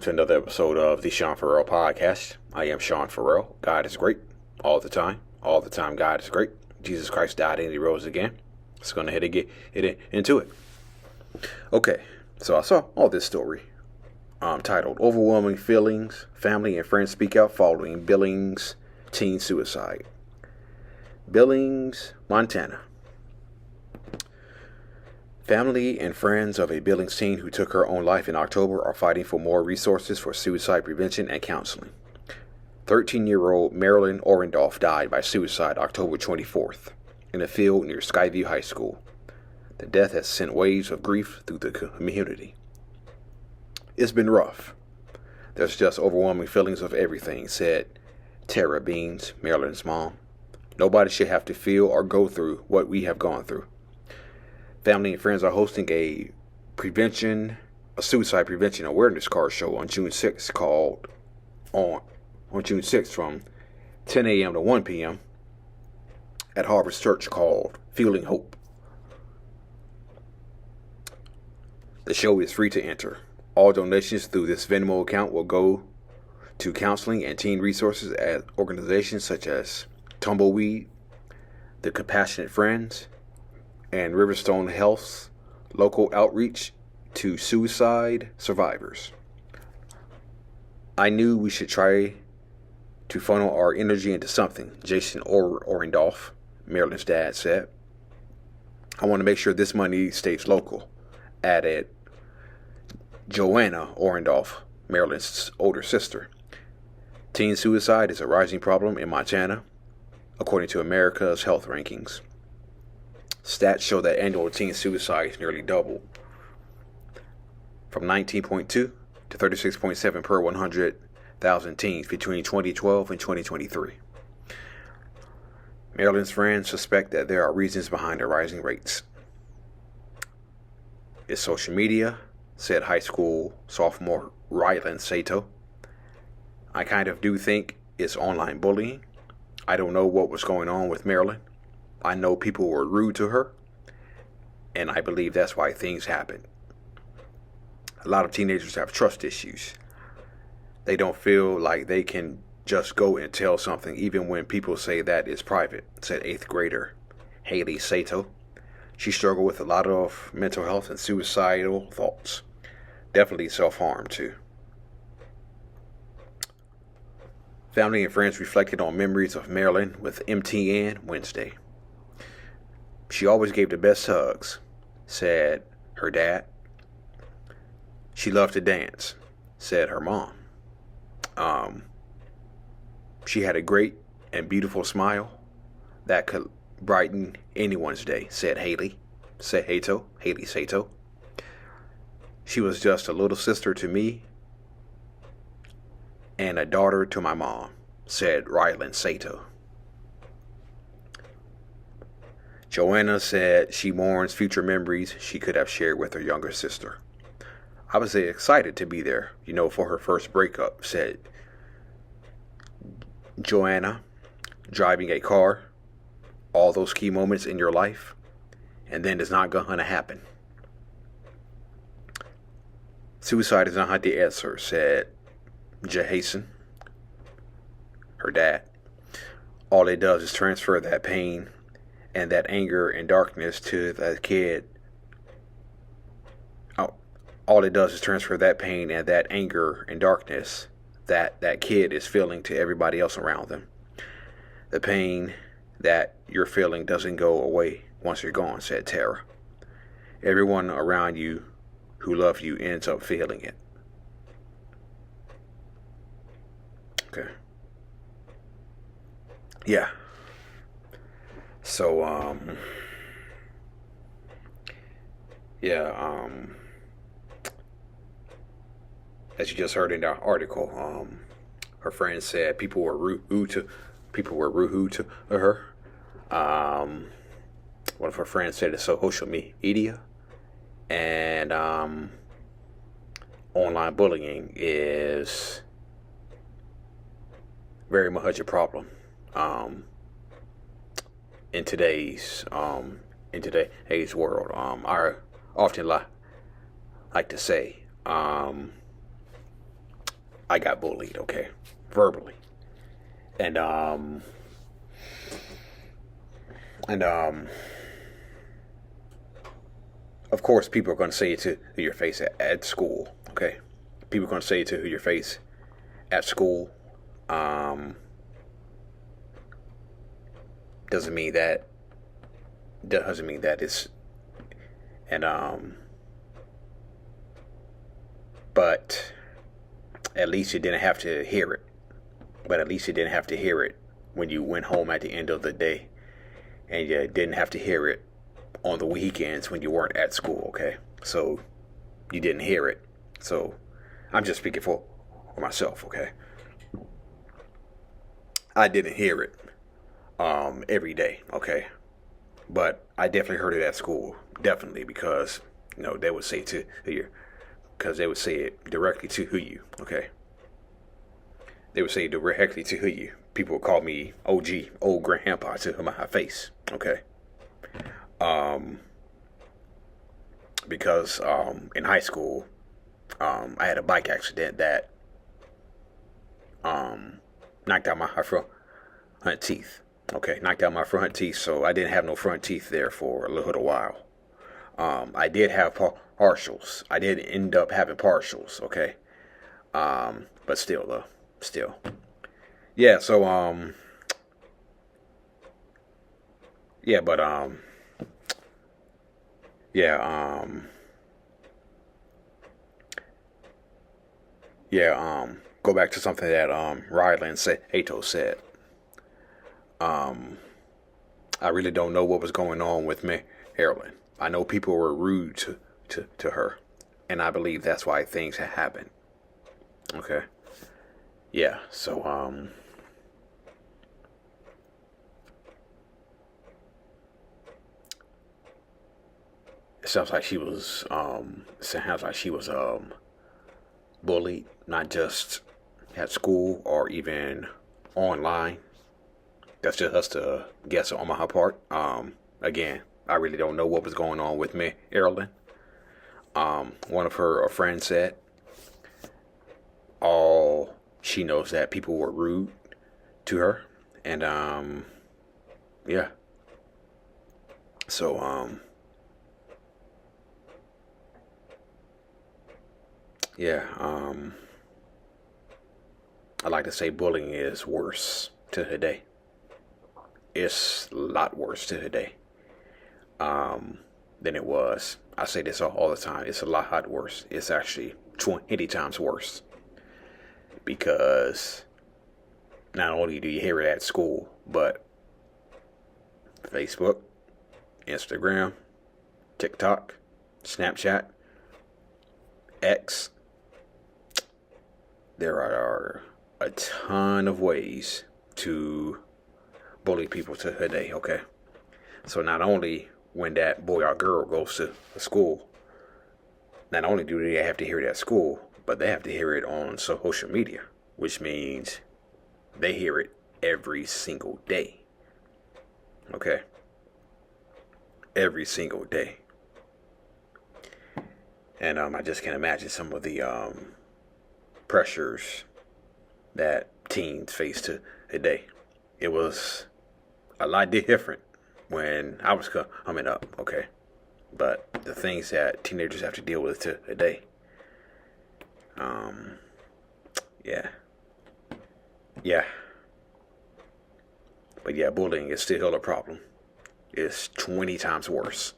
to another episode of the Sean Farrell Podcast. I am Sean Farrell. God is great all the time. All the time, God is great. Jesus Christ died and he rose again. It's going to get into it. Okay, so I saw this story titled Overwhelming Feelings, Family and Friends Speak Out Following Billings Teen Suicide. Billings, Montana. Family and friends of a Billings teen who took her own life in October are fighting for more resources for suicide prevention and counseling. 13-year-old Marylin Orendoff died by suicide October 24th in a field near Skyview High School. The death has sent waves of grief through the community. It's been rough. There's just overwhelming feelings of everything, said Tara Beans, Marylin's mom. Nobody should have to feel or go through what we have gone through. Family and friends are hosting a suicide prevention awareness card show on June 6th on June 6th from 10 a.m. to 1 p.m. at Harvest Church called Fueling Hope. The show is free to enter. All donations through this Venmo account will go to counseling and teen resources at organizations such as Tumbleweed, the Compassionate Friends, and Riverstone Health's local outreach to suicide survivors. I knew we should try to funnel our energy into something, Jason Orendoff, Marylin's dad, said. I want to make sure this money stays local, added Joanna Orendoff, Marylin's older sister. Teen suicide is a rising problem in Montana, according to America's Health Rankings. Stats show that annual teen suicide nearly doubled, from 19.2 to 36.7 per 100,000 teens between 2012 and 2023. Marylin's friends suspect that there are reasons behind the rising rates. It's social media, said high school sophomore Rylan Sato. I kind of do think it's online bullying. I don't know what was going on with Marylin. I know people were rude to her, and I believe that's why things happen. A lot of teenagers have trust issues. They don't feel like they can just go and tell something, even when people say that is private, said 8th grader Haley Sato. She struggled with a lot of mental health and suicidal thoughts. Definitely self-harm, too. Family and friends reflected on memories of Marylin with MTN Wednesday. She always gave the best hugs, said her dad. She loved to dance, said her mom. She had a great and beautiful smile that could brighten anyone's day, said Haley Sato. She was just a little sister to me and a daughter to my mom, said Rylan Sato. Joanna said she mourns future memories she could have shared with her younger sister. I was excited to be there, for her first breakup, said Joanna, driving a car, all those key moments in your life, and then it's not going to happen. Suicide is not the answer, said Jason, her dad. All it does is transfer that pain and that anger and darkness to that kid. All it does is transfer that pain and that anger and darkness that kid is feeling to everybody else around them. The pain that you're feeling doesn't go away once you're gone, said Tara. Everyone around you who loves you ends up feeling it. Okay. Yeah. So, as you just heard in the article, her friend said people were rude to her. One of her friends said it's social media, and online bullying is very much a problem in today's world. I often like to say I got bullied, okay, verbally, and and of course, people are going to say it to your face at school, okay. People are going to say it to your face at school. Um, doesn't mean that it's and but at least you didn't have to hear it. But at least you didn't have to hear it when you went home at the end of the day, and you didn't have to hear it on the weekends when you weren't at school. Okay, so you didn't hear it. So I'm just speaking for myself. Okay, I didn't hear it every day. Okay, but I definitely heard it at school. Definitely, because they would say to you, because they would say it directly to you. Okay, they would say it directly to you. People would call me OG, old grandpa, to my face. Okay, because in high school, I had a bike accident that knocked out my front teeth. Okay, knocked out my front teeth, so I didn't have no front teeth there for a little while. I did have partials. I did end up having partials. Okay, but still, though, still, yeah. So, yeah, but yeah, go back to something that Hato said. I really don't know what was going on with Marilyn. I know people were rude to her, and I believe that's why things had happened. Okay. Yeah, so it sounds like she was bullied, not just at school or even online. That's just a guess on my part. Again, I really don't know what was going on with Marilyn. One of her friends said all she knows that people were rude to her, and yeah. So yeah. I like to say bullying is worse to today. It's a lot worse to today than it was. I say this all the time. It's a lot worse. It's actually 20 times worse, because not only do you hear it at school, but Facebook, Instagram, TikTok, Snapchat, X. There are a ton of ways to bully people to today, okay? So not only when that boy or girl goes to school, not only do they have to hear it at school, but they have to hear it on social media, which means they hear it every single day. Okay? Every single day. And I just can't imagine some of the pressures that teens face today. It was a lot different when I was coming up, okay? But the things that teenagers have to deal with today, yeah. Yeah. But yeah, bullying is still a problem. It's 20 times worse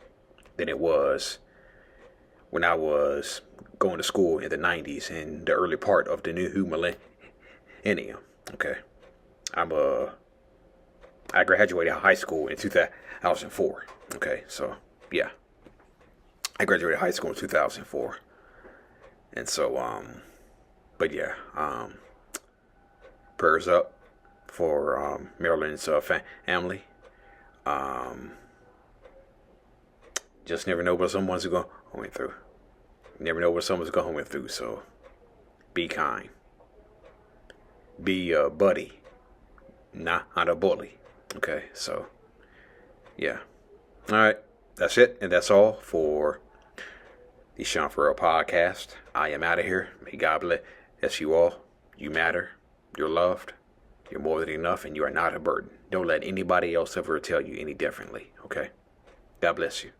than it was when I was going to school in the 90s and the early part of the new millennium. Okay. I graduated high school in 2004. Okay, so yeah. I graduated high school in 2004. And so but yeah, prayers up for Marilyn's family. Just never know what someone's going through. Never know what someone's going through. So be kind. Be a buddy, not a bully. Okay, so yeah. All right, that's it, and that's all for the Sean Farrell podcast. I am out of here. May God bless you all. You matter. You're loved. You're more than enough, and you are not a burden. Don't let anybody else ever tell you any differently, okay? God bless you.